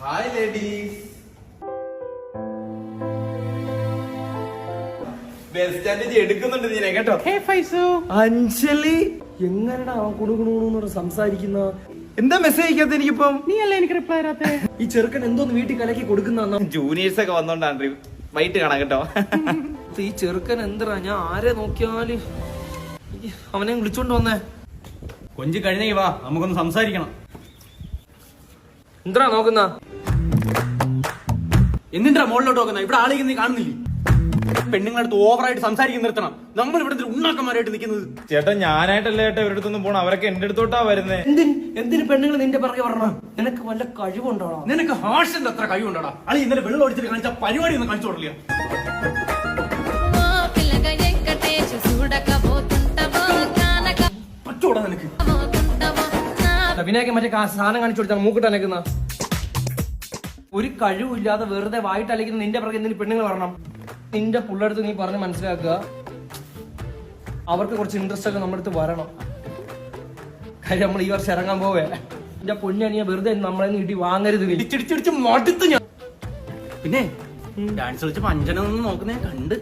Hi ladies. Bus സ്റ്റാൻഡിൽ എടുക്കുന്നുണ്ട് നീനെ കേട്ടോ. അഞ്ജലി എങ്ങനെടാ കുണുകുണു സംസാരിക്കുന്ന? എന്താ മെസ്സേജ് അയക്കാത്ത എനിക്കിപ്പം? നീ അല്ലേ എനിക്ക് റിപ്ലൈ തരാത്തെ? ഈ ചെറുക്കൻ എന്തോന്ന് വീട്ടിൽ കലക്കി കൊടുക്കുന്ന? ജൂനിയേഴ്സ് ഒക്കെ വന്നോണ്ടാണ് വൈകിട്ട് കാണാം കേട്ടോ. ഈ ചെറുക്കൻ എന്താ, ഞാൻ ആരെ നോക്കിയാല് അവനെ വിളിച്ചോണ്ട് വന്നേ. കൊഞ്ച് കഴിഞ്ഞേ വാ, നമുക്കൊന്ന് സംസാരിക്കണം. എന്താ നോക്കുന്ന? എന്തിനാ മുകളിലോട്ട് നോക്കുന്ന? ഇവിടെ ആളേക്ക് നീ കാണുന്നില്ലേ? പെണ്ണുങ്ങളടുത്ത് ഓവറായിട്ട് സംസാരിക്കുന്ന നിർത്തണം. നമ്മൾ ഇവിടെ ഉണ്ണാക്കന്മാരായിട്ട് നിൽക്കുന്നത്. ചേട്ടാ ഞാനായിട്ടല്ല ചേട്ടാ ഇവരുടെ അടുത്തൊന്നും പോണം. അവരൊക്കെ എന്റെ അടുത്തോട്ടാ വരുന്നേ. എന്തിന് പെണ്ണുങ്ങൾ നിന്റെ പിറകെ പറഞ്ഞ? നിനക്ക് വല്ല കഴിവുണ്ടോടാ? നിനക്ക് ഹാഷിന്റെ അത്ര കഴിവുണ്ടോടാ? അളി ഇന്നലെ വെള്ളം ഒഴിച്ചിട്ട് കാണിച്ച പരിപാടി ഒന്നും കാണിച്ചു കൊടുക്കില്ല. പറ്റോടാ നിനക്ക്? വിനായക മറ്റേ സാധനം കാണിച്ചു കൊടുത്താണ് മൂക്കിട്ട് അലക്കുന്ന. ഒരു കഴിവില്ലാതെ വെറുതെ വായിട്ട് അലക്കുന്ന നിന്റെ പിറകെ എന്തിന് പെണ്ണുങ്ങൾ വരണം? നിന്റെ പുള്ളടുത്ത് നീ പറഞ്ഞ് മനസ്സിലാക്കുക, അവർക്ക് കുറച്ച് ഇൻട്രസ്റ്റ് ഒക്കെ നമ്മുടെ അടുത്ത് വരണം. കാര്യം നമ്മൾ ഈ വർഷം ഇറങ്ങാൻ പോവേ. എന്റെ പൊന്നണിയ വെറുതെ നമ്മളെ നീട്ടി വാങ്ങരുത്. ഇടിച്ചിടിച്ചിടിച്ച് മടുത്ത് ഞാൻ. പിന്നെ ഡാൻസ് കളിച്ചപ്പോ അഞ്ജന ഒന്ന് നോക്കുന്നേ കണ്ട്.